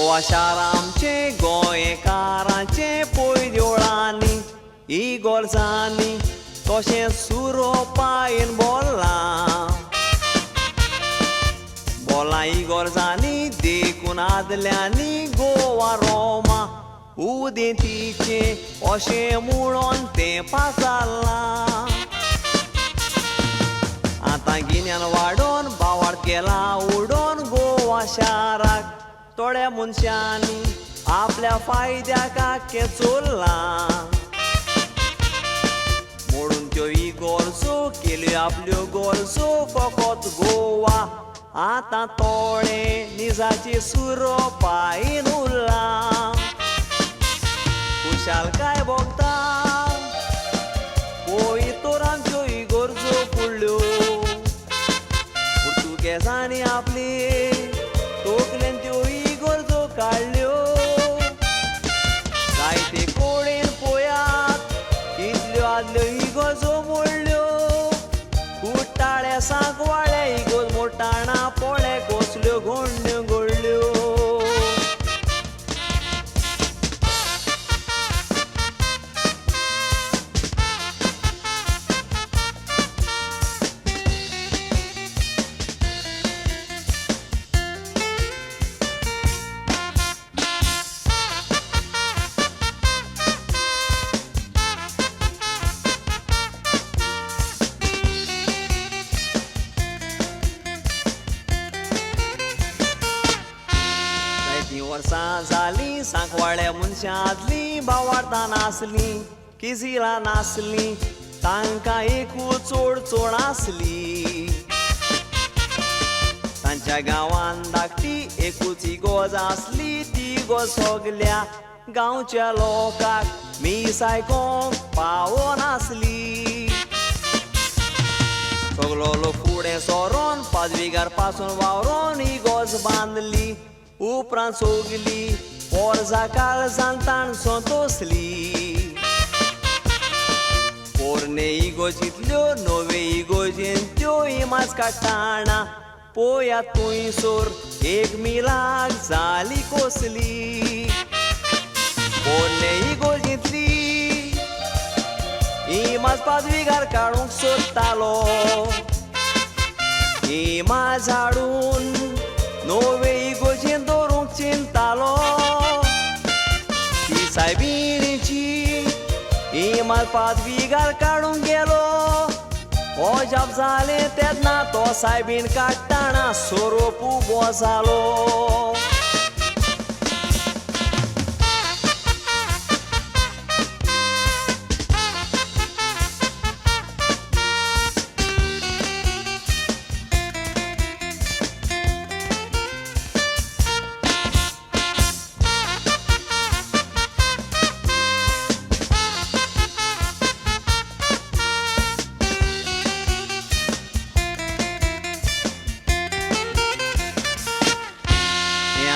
गोवा शार आमचे गोंयकारांचे पय देवळांनी इगोर्जांनी तशें सुरोपायेन बोलां इगोर्जांनी देखून आदल्यांनी गोवा रोमा उदेंतीचे अशें म्हणून तें पासारलां. आतां गिन्यान वाडोवन बावार्द केला उडोवन गोवा शाराक थोड्या मनशांनी आपल्या फायद्याक आख्खें चोरलां. म्हणून त्यो इगोर्जो केल्यो आपल्यो गोरजो फकत गोवा आतां थोडे निजाची सुरोपायेन उरलां. खुशालकाय भोगता पळय तर आमच्यो इगोर्जो फुडल्यो. पुर्तुगेजांनी आपली तोकलेन त्यो इगोर्जो काडल्यो. जायते कोडेन पळयात कितल्यो आदल्यो इगोर्जो मोडल्यो. कुट्टाळे सांकवाळे इगोर्ज मोडटाना पोळे कसल्यो घोंड्यो घडल्यो. वर्सां जालीं सांकवाळ्या मनशां आदलीं बावार्दां नासलीं किजिलां नासलीं तांकां एकूच चोड आसली. तांच्या गांवांत धाकटी एकूच इगोज आसली. ती इगोज सगल्या गांवच्या लोकांक मीस आयकोंक पावनासली. सगलो लोक फुडें सरोन पादवीगार पासून वावरोन इगोज बांदली. उपरांत सोगली पोरजा काळजान ताण संतोसली. पोरणे इगोजींतल्यो नवे इगोजेन त्यो इमाज काडटाना पळयात थंयसर एक मिलाक जाली कोसली. पोरणे इगोजींतली इमाज पादवीगार काडूंक सोदतालो. इमाज हाडून नवे इगोजेन दवरूंक चिंतालो. ती सायबीणीची इमाज पादवीगार काडूंक गेलो. अजाप जालें तेन्ना तो सायबीण काडटाना सोरोप उबो जालो.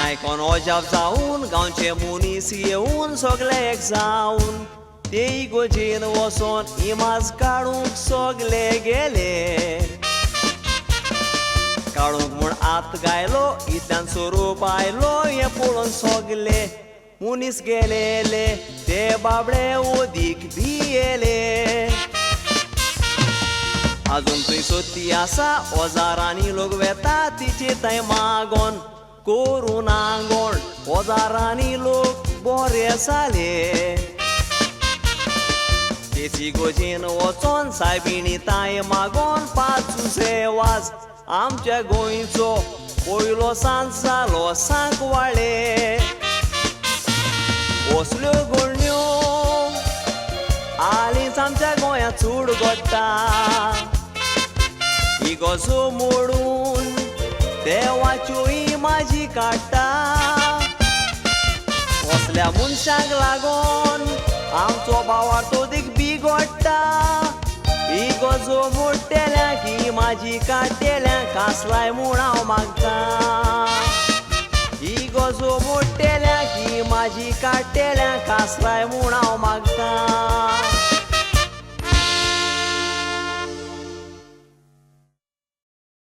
आयकोन अजाप जावन गांवचे मनीस येवन सगळे एक जावन ते इगोजेन वचोन इमाज काडूंक सगळे गेले. काडूंक म्हूण आत गायलो इतल्यान सोरोप आयलो हें पळोवन सगळे मनीस गेलेले. ते बाबडे ओदीक भियेले. आजून थंय सोदती आसा ओजारांनी लोक वेता तिचे थंय मागोन करून आंगोण. ओजारांनी लोक बरे जाले. तेच इगोजेन वचोन सायबीणी ताय मागोन पांचुसे वाज आमच्या गोंयचो पयलो सांज जालो सांकवाळे. असल्यो घडण्यो हालींच आमच्या गोंयांत चूड घडटा. इगोजो मोडून देवाच्यो इमाजी काडटा. असल्या मनशांक लागोन आमचो बावार्द ओदीक बिगडटा. इगोजो मोडटेल्यांक इमाजी काडटेल्यांक कासलाय म्हूण हांव मागतां. इगोजो मोडटेल्यांक इमाजी काडटेल्यांक कासलाय म्हूण हांव मागतां.